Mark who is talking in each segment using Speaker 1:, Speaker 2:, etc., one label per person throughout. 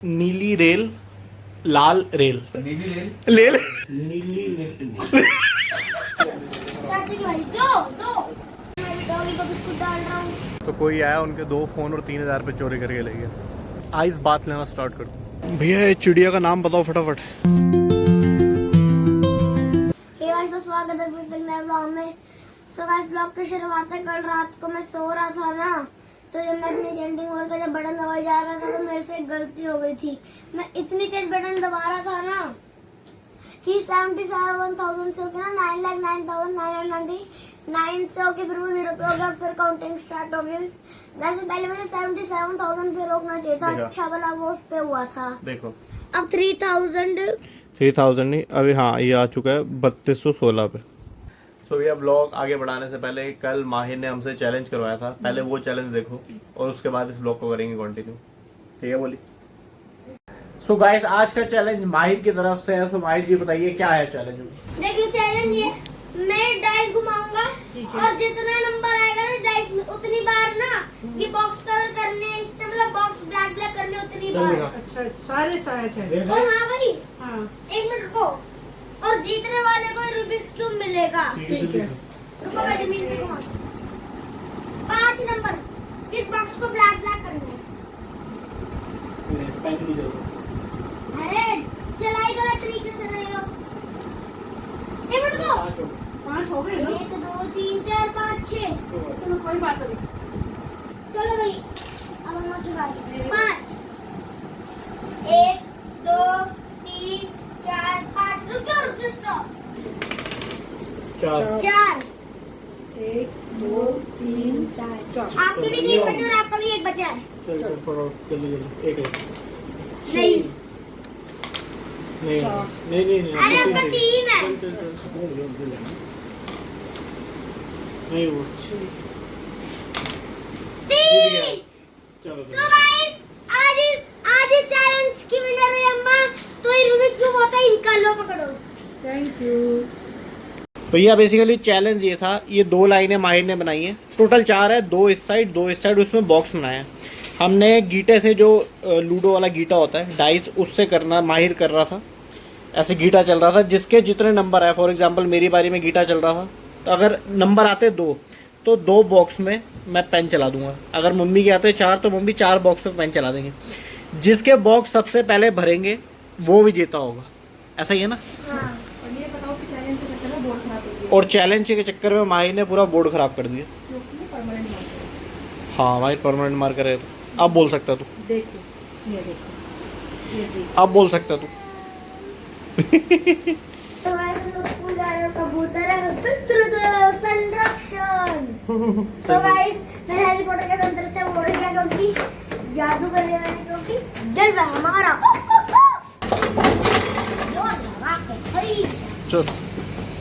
Speaker 1: नीली रेल, लाल रेल,
Speaker 2: नीली रेल,
Speaker 1: लेल
Speaker 2: नीली रेल।
Speaker 3: चाचा की भाई दो दो मैं भी डॉगी को बिस्कुट डाल रहा हूँ।
Speaker 1: तो कोई आया, उनके 2 फोन और 3000 रुपये चोरी करके ले गया। आइस बात लेना स्टार्ट कर दो। भैया ये चिड़िया का नाम बताओ फटाफट।
Speaker 3: हे गाइस, तो स्वागत है फिर से नए ब्लॉग में। सो गाइस, ब्लॉग की शुरुआत है। कल रात को मैं सो रहा था ना, तो जब मैं अपनी जेंटिंग वॉल का जब बटन दबाई जा रहा था तो मेरे से एक गलती हो गई थी। मैं इतनी तेज बटन दबा रहा था ना कि 77,000 से होके ना 9,09,999 से होके फिर वो 0 पे हो गया। फिर काउंटिंग स्टार्ट हो गई। वैसे पहले मुझे 77,000 पे रोकना चाहिए था। अच्छा भला वो उस पे हुआ था।
Speaker 1: देखो
Speaker 3: अब
Speaker 1: 3000 नहीं, अभी हाँ ये आ चुका है 3216 पे। सो भैया ब्लॉग आगे बढ़ाने से पहले कल माहिर ने हमसे चैलेंज करवाया था, पहले वो चैलेंज देखो और उसके बाद इस ब्लॉग को करेंगे कंटिन्यू। ठीक है बोली। सो गाइस, आज का चैलेंज माहिर की तरफ से है। तो माहिर जी बताइए क्या है चैलेंज।
Speaker 3: देख लो, चैलेंज ये, मैं डाइस घुमाऊंगा और जितना नंबर आएगा ना डाइस में उतनी बार ना ये बॉक्स कवर करने, इससे मतलब बॉक्स ब्लैक ब्लैक करने उतनी बार।
Speaker 4: अच्छा, सारे चाहिए।
Speaker 3: और हाँ भाई,
Speaker 4: हाँ,
Speaker 3: 1 मिनट को, और जीतने वाले को रूबिक्स क्यूब मिलेगा।
Speaker 4: ठीक है।
Speaker 3: रुको मैं जमीन पे घुमा। 5 नंबर इस बॉक्स को ब्लैक ब्लैक करने। अरे चलाई गलत तरीके से रहे हो। 1 मिनट को
Speaker 4: 5 हो गए ना?
Speaker 3: 1 2 3 4 5 6।
Speaker 4: चलो कोई बात नहीं।
Speaker 3: चलो भाई, अब हम की बात। 5 1 2 3 4 5। रुक जाओ, स्टॉप। 4
Speaker 4: 1 2 3 4।
Speaker 3: आपके भी 3 बचे और आपका भी 1 बचा है। नहीं, अरे आपका 3 है। तीन। So guys, आज इस चैलेंज की विनर है अम्मा। तो ये रूबिक्स क्यूब होता है इनका, लो पकड़ो।
Speaker 4: Thank you.
Speaker 1: भैया बेसिकली चैलेंज ये था, ये 2 लाइनें माहिर ने बनाई हैं, टोटल 4 है, 2 इस साइड 2 इस साइड, उसमें बॉक्स बनाया है। हमने गीटे से, जो लूडो वाला गीटा होता है डाइस, उससे करना माहिर कर रहा था। ऐसे गीटा चल रहा था, जिसके जितने नंबर आए, फॉर एग्जांपल मेरी बारी में गीटा चल रहा था, तो अगर नंबर आते 2 तो 2 बॉक्स में मैं पेन चला दूंगा। अगर मम्मी के आते 4 तो मम्मी 4 बॉक्स में पेन चला देंगे। जिसके बॉक्स सबसे पहले भरेंगे वो विजेता होगा। ऐसा ही है ना?
Speaker 3: हाँ।
Speaker 4: और ये बताओ कि चैलेंज के चक्कर में बोर्ड खराब हो गया।
Speaker 1: और चैलेंज के चक्कर में माहिर ने पूरा बोर्ड खराब कर दिया।
Speaker 4: क्योंकि परमानेंट मार्कर।
Speaker 1: हाँ माहिर परमानेंट मार्कर है। तो अब बोल सकता तू,
Speaker 4: देखो, ये देखो।
Speaker 1: अब बोल सकता तू।
Speaker 3: तो गाइस, हम लोग स्कूल जा रहे हैं। कबूतर है पितृदेव संरक्षण। तो गाइस, मैंने हैरी पॉटर के तंत्र से बोल दिया क्योंकि जादू कर दिया मैंने, क्योंकि जल रहा हमारा जो लगा के खड़ी।
Speaker 1: चल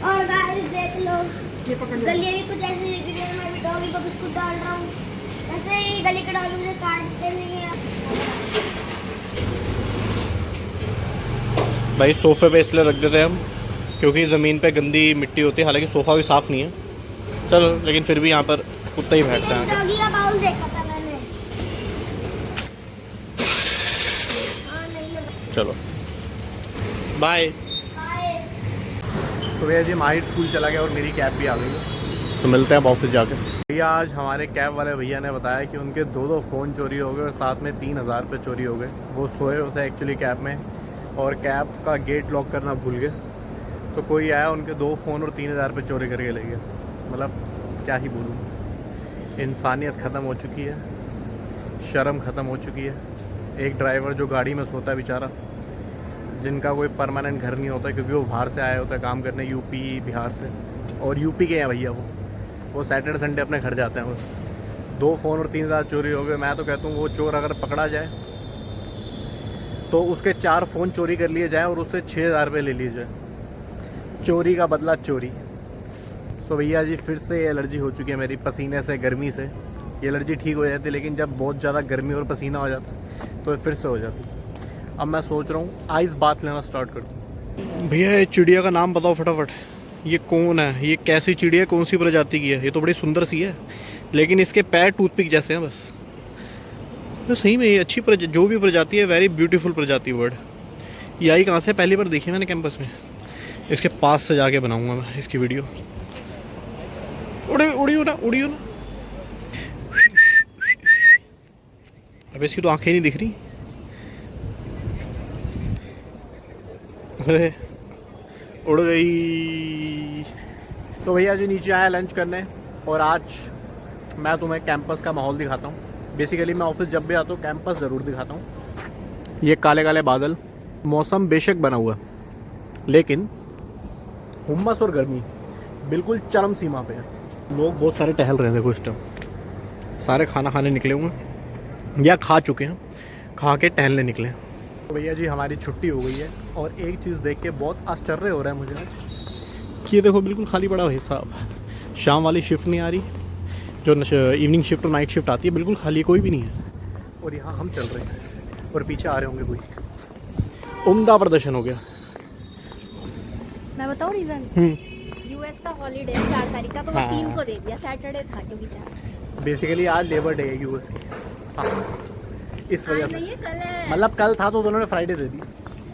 Speaker 3: और गाइस देख लो,
Speaker 4: ये पकड़ लो।
Speaker 3: गलियां भी कुछ ऐसी दिख रही है। मैं भी डॉगी को बिस्कुट डाल रहा हूँ। वैसे ही गली के डॉगी मुझे काटते नहीं है।
Speaker 1: भाई सोफे पे इसलिए रख देते हैं हम क्योंकि ज़मीन पे गंदी मिट्टी होती है, हालांकि सोफ़ा भी साफ़ नहीं है। चलो, लेकिन फिर भी यहाँ पर कुत्ता ही बैठता है।
Speaker 3: डॉगी का बाउल देखा था मैंने। हाँ, नहीं लगा।
Speaker 1: चलो बाय।
Speaker 3: हाय।
Speaker 1: तो भैया जी माहिर स्कूल चला गया और मेरी कैब भी आ गई है, तो मिलते हैं अब ऑफिस जाके। भैया आज हमारे कैब वाले भैया ने बताया कि उनके 2 फ़ोन चोरी हो गए और साथ में 3000 रुपये चोरी हो गए। वो सोए होते एक्चुअली कैब में, और कैब का गेट लॉक करना भूल गए। तो कोई आया, उनके 2 फ़ोन और 3000 रुपये चोरी करके ले गया। मतलब क्या ही बोलूँ, इंसानियत ख़त्म हो चुकी है, शर्म ख़त्म हो चुकी है। एक ड्राइवर जो गाड़ी में सोता है बेचारा, जिनका कोई परमानेंट घर नहीं होता क्योंकि वो बाहर से आया होता है काम करने, यूपी बिहार से, और यूपी के हैं भैया वो सैटरडे संडे अपने घर जाते हैं बस। 2 फ़ोन और 3000 चोरी हो गए। मैं तो कहता हूँ वो चोर अगर पकड़ा जाए तो उसके 4 फ़ोन चोरी कर लिए जाए और उससे 6000 रुपये ले लिए जाए। चोरी का बदला चोरी। सो भैया जी फिर से एलर्जी हो चुकी है मेरी, पसीने से, गर्मी से। ये एलर्जी ठीक हो जाती है, लेकिन जब बहुत ज़्यादा गर्मी और पसीना हो जाता है तो फिर से हो जाती है। अब मैं सोच रहा हूँ आइस बात लेना स्टार्ट कर दूँ। भैया ये चिड़िया का नाम बताओ फटाफट। ये कौन है? ये कैसी चिड़िया, कौन सी प्रजाति की है? ये तो बड़ी सुंदर सी है, लेकिन इसके पैर टूथपिक जैसे हैं बस। तो सही में ये अच्छी जो भी प्रजाति है, वेरी ब्यूटीफुल प्रजाति बर्ड। ये आई कहाँ से, पहली बार देखी मैंने कैंपस में। इसके पास से जाके बनाऊंगा मैं इसकी वीडियो। उड़ियो ना। अब इसकी तो आंखें नहीं दिख रही। अरे उड़ गई। तो भैया जी नीचे आया लंच करने, और आज मैं तुम्हें कैंपस का माहौल दिखाता हूँ। बेसिकली मैं ऑफिस जब भी आता हूँ कैंपस ज़रूर दिखाता हूँ। ये काले काले बादल, मौसम बेशक बना हुआ लेकिन हुम्मस और गर्मी बिल्कुल चरम सीमा पे है। लोग बहुत सारे टहल रहे हैं, देखो इस टाइम सारे खाना खाने निकले हुए हैं या खा चुके हैं, खा के टहलने निकले हैं। तो भैया जी हमारी छुट्टी हो गई है, और एक चीज़ देख के बहुत आश्चर्य हो रहा है मुझे आज कि ये देखो बिल्कुल खाली पड़ा है साहब। शाम वाली शिफ्ट नहीं आ रही, जो इवनिंग शिफ्ट और नाइट शिफ्ट आती है बिल्कुल खाली, कोई भी नहीं है। और यहाँ हम चल रहे हैं और पीछे आ रहे होंगे कोई। उम्दा प्रदर्शन हो गया।
Speaker 2: मैं बताऊँ रीजन, यूएस का हॉलीडे 4 तारीख का, तो मैं 3 को दे दिया, सैटरडे था क्योंकि 4।
Speaker 1: बेसिकली आज लेबर डे है यूएस की, इस वजह से।
Speaker 2: नहीं है, कल है।
Speaker 1: मतलब कल था तो उन्होंने फ्राइडे दे दी।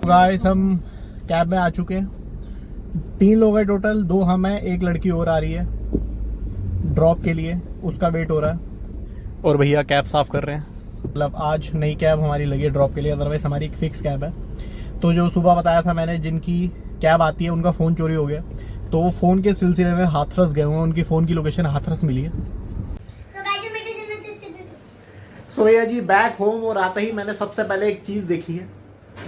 Speaker 1: गाइस हम कैब में आ चुके हैं, 3 लोग हैं टोटल, 2 हम हैं, एक लड़की और आ रही है ड्रॉप के लिए, उसका वेट हो रहा है। और भैया कैब साफ कर रहे हैं। मतलब आज नई कैब हमारी लगी है ड्रॉप के लिए, अदरवाइज हमारी एक फिक्स कैब है। तो जो सुबह बताया था मैंने, जिनकी कैब आती है उनका फ़ोन चोरी हो गया, तो वो फ़ोन के सिलसिले में हाथरस गए हुए हैं। उनकी फ़ोन की लोकेशन हाथरस मिली है। सो भैया जी बैक होम, और आते ही मैंने सबसे पहले एक चीज़ देखी है,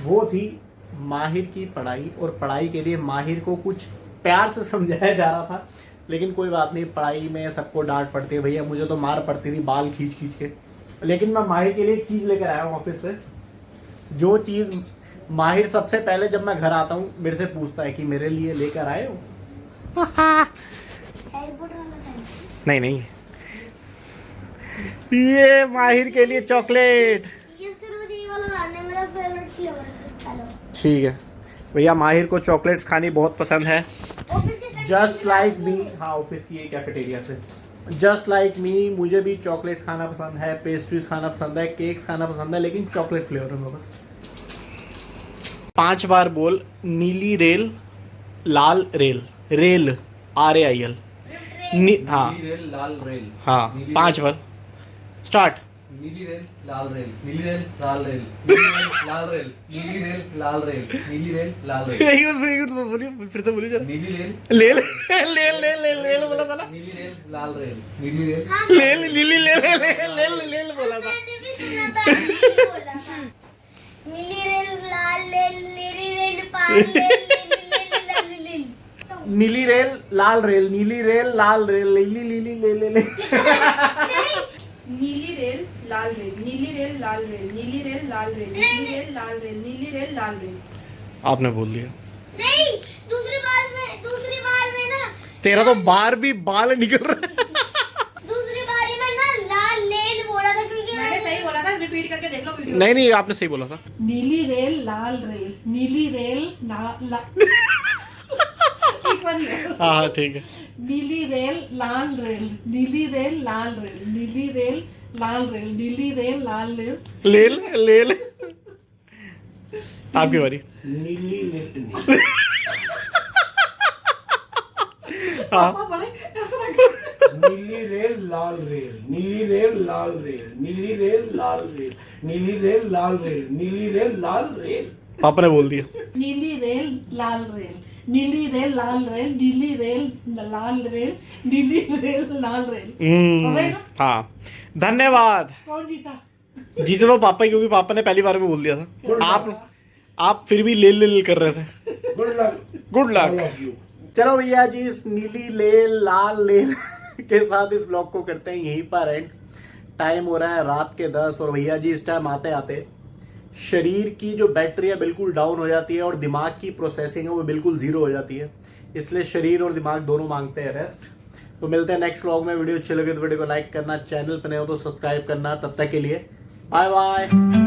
Speaker 1: वो थी माहिर की पढ़ाई। और पढ़ाई के लिए माहिर को कुछ प्यार से समझाया जा रहा था, लेकिन कोई बात नहीं, पढ़ाई में सबको डांट पड़ती है भैया, मुझे तो मार पड़ती थी बाल खींच खींच के। लेकिन मैं माहिर के लिए एक चीज़ लेकर आया हूँ ऑफिस से, जो चीज़ माहिर सबसे पहले जब मैं घर आता हूँ मेरे से पूछता है कि मेरे लिए लेकर आए हो। नहीं, ये माहिर के लिए चॉकलेट। ठीक है भैया, माहिर को चॉकलेट्स खानी बहुत पसंद है, जस्ट लाइक मी। हाँ, ऑफिस की कैफेटेरिया से। जस्ट लाइक मी, मुझे भी चॉकलेट्स खाना पसंद है, पेस्ट्रीज खाना पसंद है, केक्स खाना पसंद है, लेकिन चॉकलेट फ्लेवर में बस। 5 बार बोल, नीली रेल लाल रेल, रेल RAIL। हाँ
Speaker 5: नीली रेल लाल रेल।
Speaker 1: हाँ, 5 बार स्टार्ट।
Speaker 5: नीली रेल लाल रेल, नीली रेल लाल रेल, नीली रेल लाल रेल, नीली रेल लाल रेल, नीली रेल लाल रेल।
Speaker 1: यही बस बोलिए, फिर से बोलिए जरा।
Speaker 5: नीली रेल
Speaker 1: लेल लेल लेल लेल लेल बोला था ना।
Speaker 5: नीली रेल लाल रेल, नीली रेल
Speaker 1: लेल नीली लेल लेल लेल लेल बोला था।
Speaker 3: नीली रेल लाल रेल, नीली रेल पार रेल,
Speaker 1: नीली रेल लाल रेल, नीली रेल लाल रेल, नीली नीली ले ले ले।
Speaker 4: नीली रेल लाल रेल, नीली रेल लाल रेल, नीली रेल लाल रेल, नीली रेल लाल रेल, नीली रेल लाल रेल।
Speaker 1: आपने बोल दिया।
Speaker 3: नहीं, दूसरी बार में ना,
Speaker 1: तेरा तो बार भी बाल निकल रहा है।
Speaker 3: दूसरी बारी में ना लाल रेल बोला था, क्योंकि
Speaker 4: मैंने सही बोला था, रिपीट करके देख लो वीडियो।
Speaker 1: नहीं, आपने सही बोला था।
Speaker 6: नीली रेल लाल रेल, नीली रेल
Speaker 1: हाँ ठीक है।
Speaker 6: नीली रेल लाल रेल, नीली रेल लाल रेल, नीली रेल लाल रेल, नीली रेल लाल रेल।
Speaker 1: लेल लेल आपकी बारी।
Speaker 5: नीली रेल
Speaker 6: पापा बड़े ऐसा ना कर।
Speaker 5: नीली रेल लाल रेल, नीली रेल लाल रेल, नीली रेल लाल रेल, नीली रेल लाल रेल, नीली रेल लाल रेल।
Speaker 1: पापा ने बोल दिया।
Speaker 6: नीली रेल लाल रेल, नीली रेल लाल रेल, नीली रेल लाल रेल, नीली रेल लाल रेल। हो गई ना?
Speaker 1: हाँ, धन्यवाद।
Speaker 6: कौन जीता?
Speaker 1: जीते तो पापा ही, क्योंकि पापा ने पहली बार में बोल दिया था। आप फिर भी लेल लेल कर रहे थे।
Speaker 5: Good luck,
Speaker 1: good luck. चलो भैया जी, इस नीली लेल लाल लेल के साथ इस ब्लॉग को करते हैं यहीं पर एंड। टाइम हो रहा है रात के 10, और भैया जी इस टाइम आते आते शरीर की जो बैटरी है बिल्कुल डाउन हो जाती है, और दिमाग की प्रोसेसिंग है वो बिल्कुल जीरो हो जाती है। इसलिए शरीर और दिमाग दोनों मांगते हैं रेस्ट। तो मिलते हैं नेक्स्ट व्लॉग में। वीडियो अच्छी लगे तो वीडियो को लाइक करना, चैनल पर नए हो तो सब्सक्राइब करना। तब तक के लिए बाय बाय।